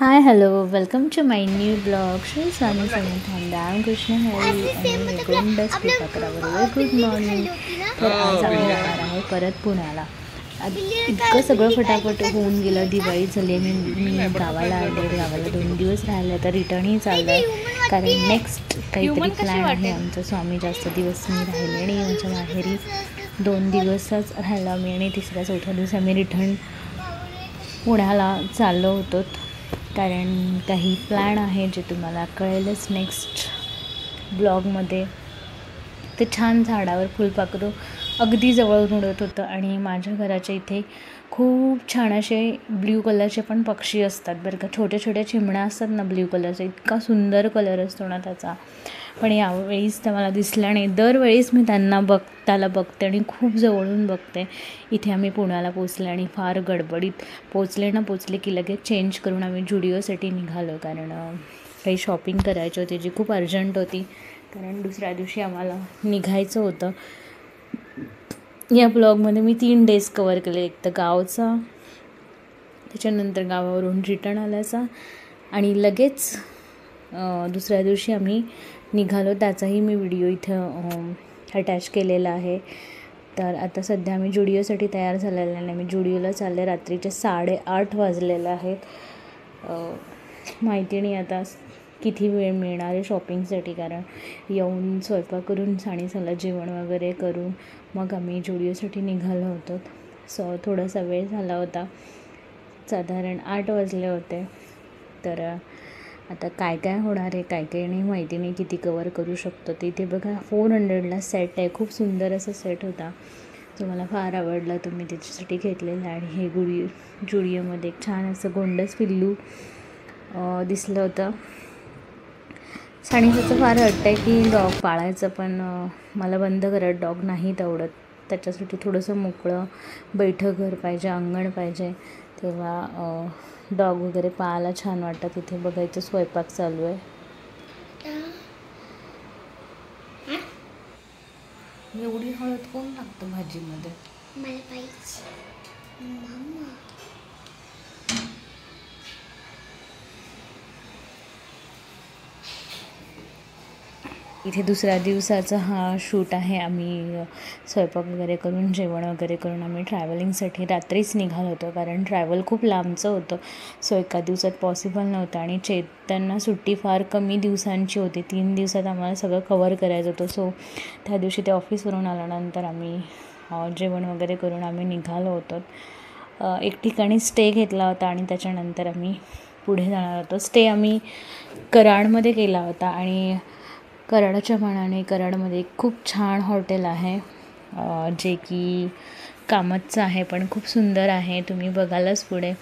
Hi, hello, welcome to my new blog. Shri Swami Samantha. I'm Krishna Hari आणि मी गोंडस कृपाकराबरोबर good morning. तर आज आम्ही जाणार आहे परत पुण्याला. इतकं सगळं फटाफट होऊन गेलं. दिवाळी झाली, मी गावाला आले, गावाला 2 दिवस राहिले, तर रिटर्नही चाललं आहे कारण नेक्स्ट काहीतरी प्लॅन आहे आमचा. स्वामी जास्त दिवस मी राहिले आणि माझ्या माहेरी 2 दिवसच राहिला मी आणि तिसऱ्या चौथ्या दिवशी आम्ही रिटर्न पुण्याला चाललो होतो कारण काही प्लॅन आहे जे तुम्हाला कळेलच नेक्स्ट ब्लॉगमध्ये. ते छान झाडावर फुलपाखरू अगदी जवळून उडत होतं आणि माझ्या घराच्या इथे खूप छान असे ब्ल्यू कलरचे पण पक्षी असतात बरं का. छोट्या छोट्या चिमण्या असतात ना ब्ल्यू कलरचा, इतका सुंदर कलर असतो ना त्याचा. पण यावेळीच त्या मला दिसल्या नाही. दरवेळीच मी त्यांना त्याला बघते आणि खूप जवळून बघते. इथे आम्ही पुण्याला पोचले आणि फार गडबडीत पोचले की लगेच चेंज करून आम्ही जुडिओसाठी निघालो कारण काही शॉपिंग करायची होती जी खूप अर्जंट होती कारण दुसऱ्या दिवशी आम्हाला निघायचं होतं. या ब्लॉगमध्ये मी 3 डेज कवर केले. एक तर गावचा, त्याच्यानंतर गावावरून रिटर्न आल्याचा आणि लगेच दुसऱ्या दिवशी आम्ही निघालो त्याचाही मी व्हिडिओ इथं अटॅच केलेला आहे. तर आता सध्या आम्ही जुडिओसाठी तयार झालेला नाही. मी जुडिओला चालले. रात्रीचे 8:30 वाजलेले आहेत. माहिती नाही आता किती वेळ मिळणार आहे शॉपिंगसाठी कारण येऊन स्वयंपाक करून साणीसाला जेवण वगैरे करून मग आम्ही जुडिओसाठी निघालो होतो. सो थोडासा वेळ झाला होता, साधारण 8 वाजले होते. तर आता काय काय होणार आहे काय काय नाही माहिती नाही, किती कवर करू शकतो. ते इथे बघा 400ला सेट आहे. खूप सुंदर असा सेट होता जो मला फार आवडला, तो मी त्याच्यासाठी घेतलेला. आणि हे जुडिओमध्ये एक छान असं गोंडस पिल्लू दिसलं होतं. साणीचं फार हट्ट आहे की डॉग पाळायचं, पण मला बंद करत डॉग नाहीत आवडत. त्याच्यासाठी थोडंसं मोकळं बैठं घर पाहिजे, अंगण पाहिजे, तेव्हा डॉग वगैरे पाहायला छान वाटतं. तिथे बघायचं स्वयंपाक चालू आहे. एवढी हळद कोण टाकतं भाजीमध्ये? मला पाहिजे. इथे दुसऱ्या दिवसाचा हा शूट आहे. आम्ही स्वयंपाक वगैरे करून जेवण वगैरे करून आम्ही ट्रॅव्हलिंगसाठी रात्रीच निघालो होतो कारण ट्रॅव्हल खूप लांबचं होतं. सो एका दिवसात पॉसिबल नव्हतं आणि चेतनना सुट्टी फार कमी दिवसांची होती. 3 दिवसात आम्हाला सगळं कवर करायचं होतं. सो त्या दिवशी ते ऑफिसवरून आल्यानंतर आम्ही जेवण वगैरे करून आम्ही निघालो होतो. एक ठिकाणी स्टे घेतला होता आणि त्याच्यानंतर आम्ही पुढे जाणार होतो. स्टे आम्ही कराडमध्ये केला होता आणि कराडाच्या मानाने कराडमध्ये एक खूप छान हॉटेल आहे जे की कामतचं आहे पण खूप सुंदर आहे. तुम्ही बघालच पुढे.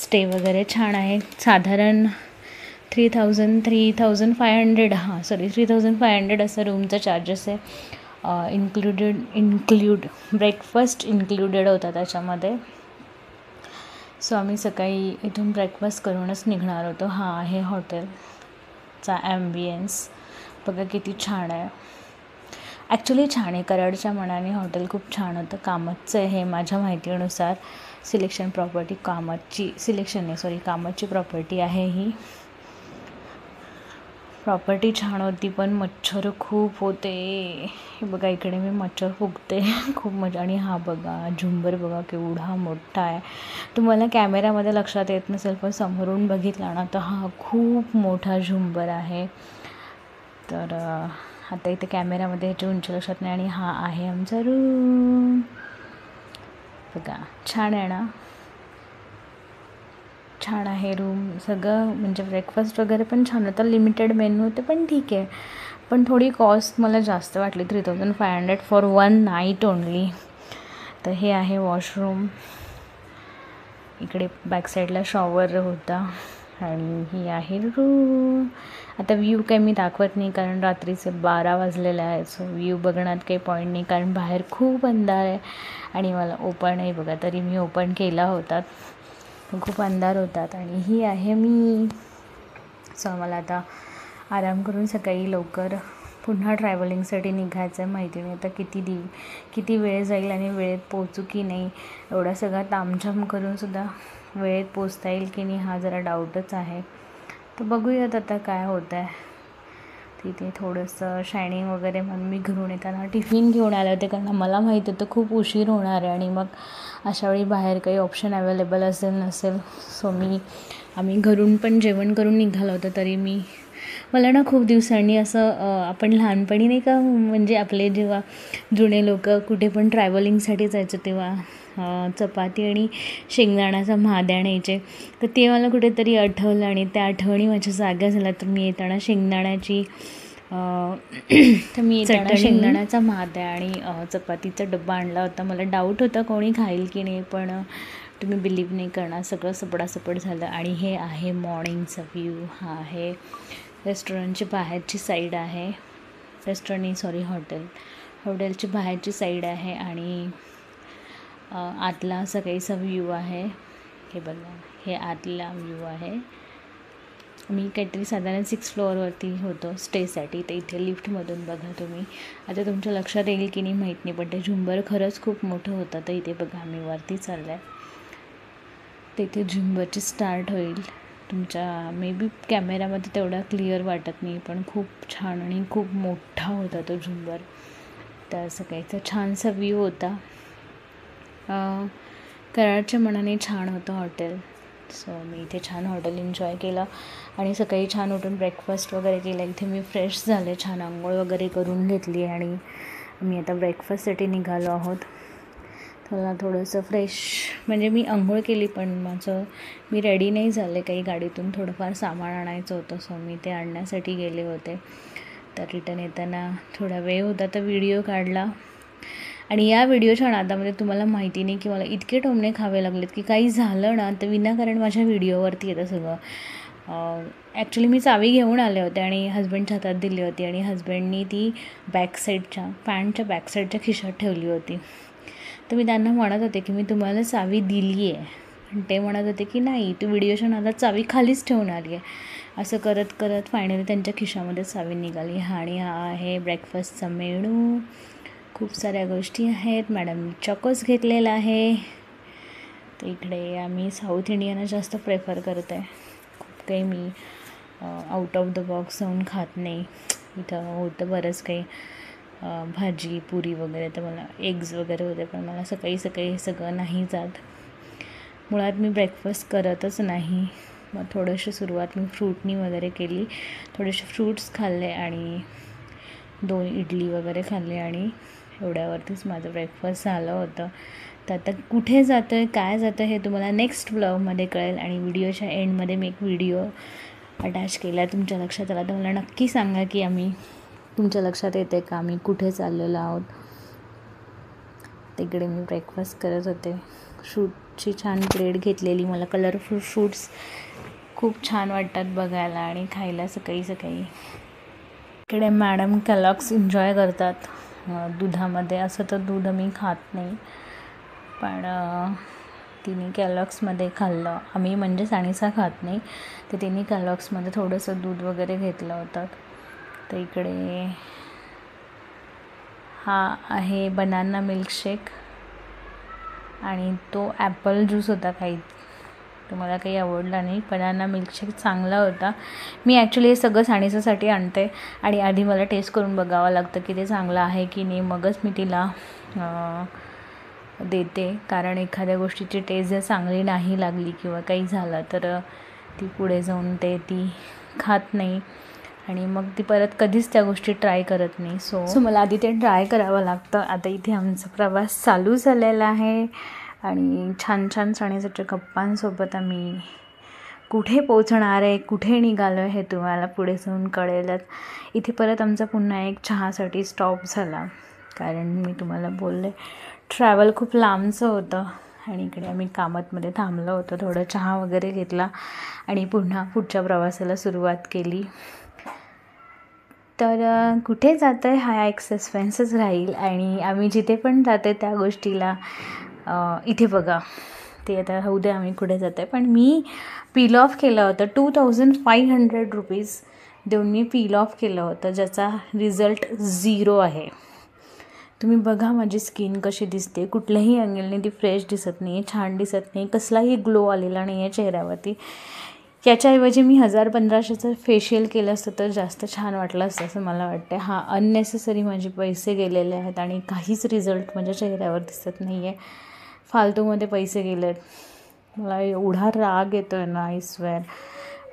स्टे वगैरे छान आहे. साधारण 3,500 असं रूमचं चार्जेस आहे. इन्क्लूड ब्रेकफास्ट इन्क्लुडेड होता त्याच्यामध्ये. सो आम्ही सकाळी इथून ब्रेकफास्ट करूनच निघणार होतो. हा आहे हॉटेलचा ॲम्बियन्स. बघा किती छान आहे. ॲक्च्युली छान आहे. कराडच्या मनाने हॉटेल खूप छान होतं. कामतचं आहे हे माझ्या माहितीनुसार. कामतची प्रॉपर्टी आहे ही. प्रॉपर्टी छान होती पण मच्छर खूप होते. हे बघा इकडे मी मच्छर फुगते खूप मजा. आणि हा बघा झुंबर बघा केवढा मोठा आहे. तुम्हाला कॅमेऱ्यामध्ये लक्षात येत नसेल पण समोरून बघितला ना तर हा खूप मोठा झुंबर आहे. तर आता इथे कॅमेऱ्यामध्ये ह्याची उंची लक्षात नाही. आणि हा आहे आमचा रूम. बघा छान आहे ना, छान आहे रूम. सगळं म्हणजे ब्रेकफास्ट वगैरे पण छान होतं. लिमिटेड मेन्यू होते पण ठीक आहे. पण थोडी कॉस्ट मला जास्त वाटली. 3,500 फॉर 1 नाईट ओनली. तर हे आहे वॉशरूम. इकडे बॅकसाईडला शॉवर होता आणि ही आहे रूम. आता व्ह्यू काही मी दाखवत नाही कारण रात्रीचे 12 वाजलेले आहेत. सो व्ह्यू बघण्यात काही पॉईंट नाही कारण बाहेर खूप अंधार आहे आणि मला ओपन आहे बघा. तरी मी ओपन केला होता. खूप अंधार होतात. आणि ही आहे मी. सो मला आता आराम करून सकाळी लवकर पुन्हा ट्रॅव्हलिंगसाठी निघायचं आहे. माहिती नाही आता किती वेळ जाईल आणि वेळेत पोहोचू की नाही. एवढा सगळा तामझाम करूनसुद्धा वेळेत पोचता येईल की नाही हा जरा डाऊटच आहे. तर बघूयात आता काय होतं आहे. तिथे थोडंसं शायनिंग वगैरे म्हणून मी घरून येताना टिफिन घेऊन आले होते, कारण मला माहिती होतं खूप उशीर होणार आहे आणि मग अशावेळी बाहेर काही ऑप्शन अवेलेबल असेल नसेल. सो आम्ही घरून पण जेवण करून निघालो होतो. तरी मला ना खूप दिवसांनी असं आपण लहानपणी नाही का, म्हणजे आपले जेव्हा जुने लोक कुठे पण ट्रॅव्हलिंगसाठी जायचं तेव्हा चपाती आणि शेंगदाण्याचा म्हाद्या न्यायचे, तर ते मला कुठेतरी आठवलं आणि त्या आठवणी माझ्या जाग्या झाल्या. तर मी येताना शेंगदाण्याचा म्हाद्या आणि चपातीचा डब्बा आणला होता. मला डाऊट होता कोणी खाईल की नाही, पण तुम्ही बिलीव्ह नाही करणार, सगळं सपडासपड झालं. आणि हे आहे मॉर्निंगचा व्ह्यू. हा आहे रेस्टॉरंटची बाहेरची साईड आहे, हॉटेलची बाहेरची साईड आहे आणि आतला असा काहीसा व्ह्यू आहे. हे बघा, हे आतला व्ह्यू आहे. मी काहीतरी साधारण 6th फ्लोअरवरती होतो स्टेसाठी. तर इथे लिफ्टमधून बघा तुम्ही. आता तुमच्या लक्षात येईल की नाही माहीत नाही, पण ते झुंबर खरंच खूप मोठं होतं. तर इथे बघा आम्ही वरती चाललो आहे. तिथे झुंबरची स्टार्ट होईल. तुमच्या मे बी कॅमेऱ्यामध्ये तेवढा क्लिअर वाटत नाही, पण खूप छान आणि खूप मोठा होता तो झुंबर. तर असं काहीचा छानसा व्ह्यू होता. कराडच्या मनाने छान होतं हॉटेल. सो मी इथे छान हॉटेल एन्जॉय केलं आणि सकाळी छान उठून ब्रेकफास्ट वगैरे केला. इथे मी फ्रेश झाले, छान आंघोळ वगैरे करून घेतली आणि मी आता ब्रेकफास्टसाठी निघालो आहोत. मला थोडंसं फ्रेश, म्हणजे मी आंघोळ केली पण मी रेडी नाही झाले. काही गाडीतून थोडंफार सामान आणायचं होतं, सो मी ते आणण्यासाठी गेले होते. तर रिटर्न येताना थोडा वेळ होता तर व्हिडिओ काढला. आणि या व्हिडिओच्या नादामध्ये तुम्हाला माहिती नाही की मला इतके टोमणे खावे लागलेत की काही झालं ना तर विनाकारण माझ्या व्हिडिओवरती येतं सगळं. ॲक्च्युली मी चावी घेऊन आले होते आणि हजबंडच्या हातात दिली होती आणि हजबंडनी ती पॅन्टच्या बॅकसाईडच्या खिशात ठेवली होती. तर मी त्यांना म्हणत होते की मी तुम्हाला चावी दिली आहे, पण ते म्हणत होते की नाही, तू व्हिडिओच्या नादात चावी खालीच ठेवून आली आहे. असं करत करत फायनली त्यांच्या खिशामध्ये चावी निघाली. आणि हा आहे ब्रेकफास्टचा मेनू. खूप साऱ्या गोष्टी आहेत. मॅडमनी चॉकोस घेतलेला आहे. तर इकडे आम्ही साऊथ इंडियनच जास्त प्रेफर करत आहे. खूप काही me out of the box जाऊन खात नाही. इथं होतं बरंच काही भाजी पुरी वगैरे, तर मला एग्ज वगैरे होते, पण मला सकाळी हे सगळं नाही जात. मुळात मी ब्रेकफास्ट करतच नाही. मग थोडंशी सुरुवात मी फ्रूटनी वगैरे केली. थोडेसे फ्रूट्स खाल्ले आणि 2 इडली वगैरे खाल्ले आणि एवढ्यावरतीच माझं ब्रेकफास्ट झालं होतं. तर आता कुठे जातं आहे, काय जातं हे तुम्हाला नेक्स्ट व्लॉगमध्ये कळेल. आणि व्हिडिओच्या एंडमध्ये मी एक व्हिडिओ अटॅच केला आहे. तुमच्या लक्षात आला तर मला नक्की सांगा की तुमच्या लक्षात येते का आम्ही कुठे चाललेलो आहोत. तिकडे मी ब्रेकफास्ट करत होते. फ्रूटची छान प्लेट घेतलेली. मला कलरफुल फ्रूट्स खूप छान वाटतात बघायला आणि खायला सकाळी. इकडे मॅडम केलॉग्स एन्जॉय करतात दुधामध्ये. असं तर दूध मी खात नाही, पण तिने केलॉग्समध्ये खाल्लं. आम्ही म्हणजे सानिसा खात नाही, तर तिने केलॉग्समध्ये थोडंसं दूध वगैरे घेतलं होतं. तर इकडे हा आहे बनाना मिल्कशेक आणि तो ॲपल ज्यूस होता. तुम्हाला काही आवडला नाही. बनाना मिल्कशेक चांगला होता. मी ॲक्च्युली हे सगळं सानिसासाठी आणते आणि आधी मला टेस्ट करून बघावं लागतं की ते चांगलं आहे की नाही, मगच मी तिला देते. कारण एखाद्या गोष्टीची टेस्ट जर चांगली नाही लागली किंवा काही झालं तर ती पुढे जाऊन ती खात नाही आणि मग ती परत कधीच त्या गोष्टी ट्राय करत नाही. सो मला आधी ते ट्राय करावं लागतं. आता इथे आमचा प्रवास चालू झालेला आहे आणि छान छान सानिसाच्या गप्पांसोबत आम्ही कुठे पोचणार आहे, कुठे निघालो आहे हे तुम्हाला पुढे जाऊन कळेलच. इथे परत आमचा पुन्हा एक चहासाठी स्टॉप झाला, कारण मी तुम्हाला बोलले ट्रॅव्हल खूप लांबचं होतं आणि इकडे आम्ही कामतमध्ये थांबलो होतो. थोडं चहा वगैरे घेतला आणि पुन्हा पुढच्या प्रवासाला सुरुवात केली. तर कुठे जातं आहे हा एक सस्पेन्सच राहील. आणि आम्ही जिथे पण जातो आहे त्या गोष्टीला इथे बघा, ते आता होऊ दे आम्ही कुठे जातो आहे. पण मी पील ऑफ केलं होतं. 2500 रुपीज देऊन मी पील ऑफ केलं होतं, ज्याचा रिझल्ट 0 आहे. तुम्ही बघा माझी स्किन कशी दिसते, कुठल्याही अँगलने ती फ्रेश दिसत नाही, छान दिसत नाही, कसलाही ग्लो आलेला नाही आहे चेहऱ्यावरती. याच्याऐवजी मी 1000-1500चं फेशियल केलं असतं तर जास्त छान वाटलं असतं असं मला वाटतं. हा अननेसेसरी माझे पैसे गेलेले आहेत आणि काहीच रिझल्ट माझ्या चेहऱ्यावर दिसत नाही आहे. फालतूमध्ये पैसे गेले आहेत. मला एवढा राग येतो आहे ना, आय स्वेअर.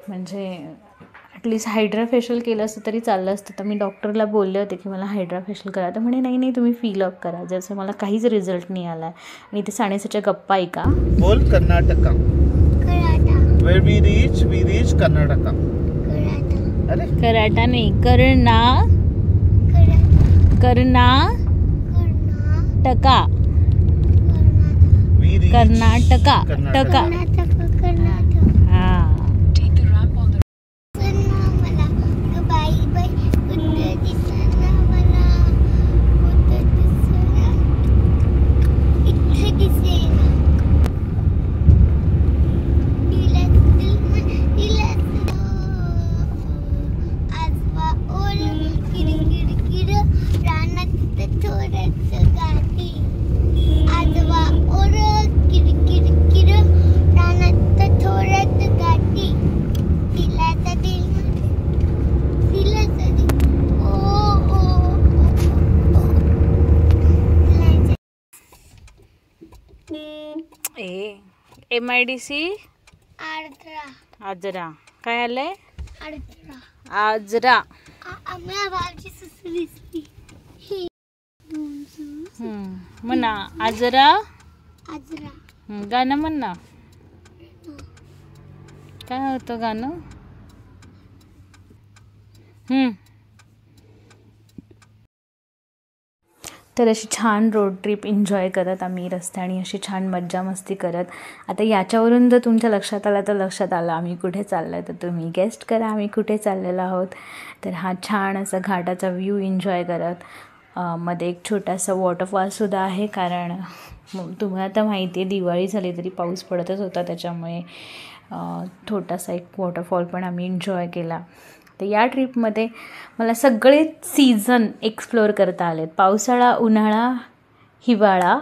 म्हणजे ॲटलिस्ट हायड्रा फेशियल केलं असतं तरी चाललं असतं. तर मी डॉक्टरला बोलले होते की मला हायड्रा फेशियल करा, तर म्हणे नाही तुम्ही फील अप करा. जसं मला काहीच रिझल्ट नाही आला आहे. आणि ते साडेसाच्या गप्पा ऐका. बोल Karnataka. Where we reach Karnataka. अरे कराटा नाही, कर्नाटका. कर्नाटका. टका. हां. MIDC आजरा. काय आलंय? आजरा. म्हणा आजरा. गाणं म्हण ना. काय होतं गाणं? तर अशी छान रोड ट्रिप एन्जॉय करत आम्ही रस्त्याने अशी छान मज्जा मस्ती करत. आता याच्यावरून जर तुमच्या लक्षात आलं तर लक्षात आलं आम्ही कुठे चाललो आहे. तर तुम्ही गेस्ट करा आम्ही कुठे चाललेलो आहोत. तर हा छान असा घाटाचा व्ह्यू एन्जॉय करत मध्ये एक छोटासा वॉटरफॉलसुद्धा आहे. कारण तुम्हाला तर माहिती आहे दिवाळी झाली तरी पाऊस पडतच होता, त्याच्यामुळे छोटासा एक वॉटरफॉल पण आम्ही एन्जॉय केला. तर या ट्रिपमध्ये मला सगळे सीझन एक्सप्लोअर करता आलेत. पावसाळा, उन्हाळा, हिवाळा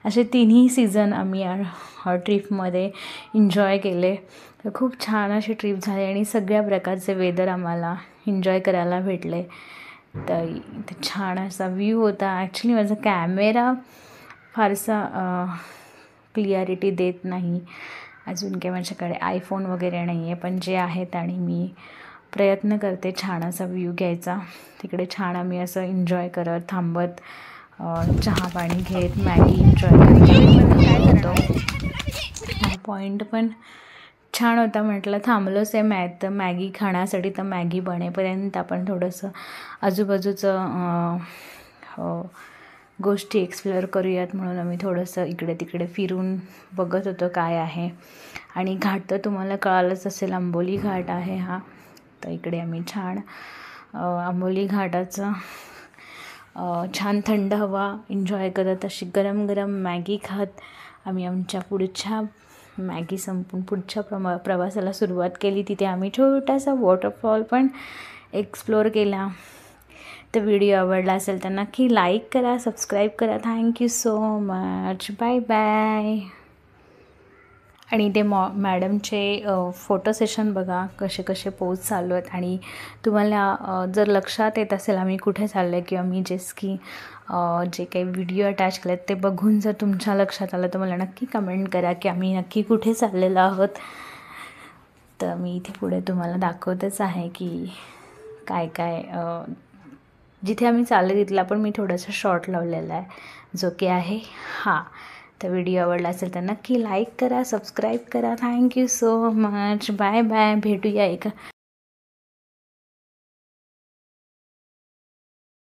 असे तिन्ही सीझन आम्ही या ट्रिपमध्ये एन्जॉय केले. तर खूप छान अशी ट्रिप झाली आणि सगळ्या प्रकारचे वेदर आम्हाला एन्जॉय करायला भेटले. तर छान असा व्ह्यू होता. ॲक्च्युली माझा कॅमेरा फारसा क्लिअरिटी देत नाही. अजून काही माझ्याकडे आयफोन वगैरे नाही आहे, पण जे आहेत आणि मी प्रयत्न करते छान असा व्ह्यू घ्यायचा. तिकडे छान आम्ही असं एन्जॉय करत थांबत चहा पाणी घेत मॅगी एन्जॉय करत होतो. हा पॉईंट पण छान होता. म्हटलं थांबलोच आहे तर मॅगी खाण्यासाठी, तर मॅगी बनेपर्यंत आपण थोडंसं आजूबाजूचं गोष्टी एक्सप्लोअर करूयात म्हणून आम्ही थोडंसं इकडे तिकडे फिरून बघत होतो काय आहे. आणि घाट तर तुम्हाला कळालंच असेल, आंबोली घाट आहे हा. तर इकडे आम्ही छान आंबोली घाटाचं छान थंड हवा एन्जॉय करत अशी गरम गरम मॅगी खात आम्ही आमच्या पुढच्या मॅगी संपून पुढच्या प्रवासाला सुरुवात केली. तिथे आम्ही छोटासा वॉटरफॉल पण एक्सप्लोअर केला. तर व्हिडिओ आवडला असेल तर नक्की लाईक करा, सबस्क्राईब करा. Thank you so much. Bye bye. आणि ते मॅडमचे फोटो सेशन बघा कसे कसे पोज चालू आहेत. आणि तुम्हाला जर लक्षात येत असेल आम्ही कुठे चाललो आहे किंवा मी जे काही व्हिडिओ अटॅच केले ते बघून जर तुमच्या लक्षात आलं तर मला नक्की कमेंट करा की आम्ही नक्की कुठे चाललेलो आहोत. तर मी इथे पुढे तुम्हाला दाखवतच आहे की काय काय जिथे आम्ही चाललो तिथला पण मी थोडासा शॉर्ट लावलेला आहे जो की आहे हा. तर व्हिडिओ आवडला असेल तर नक्की लाईक करा, सबस्क्राईब करा. Thank you so much. Bye bye. भेटूया एका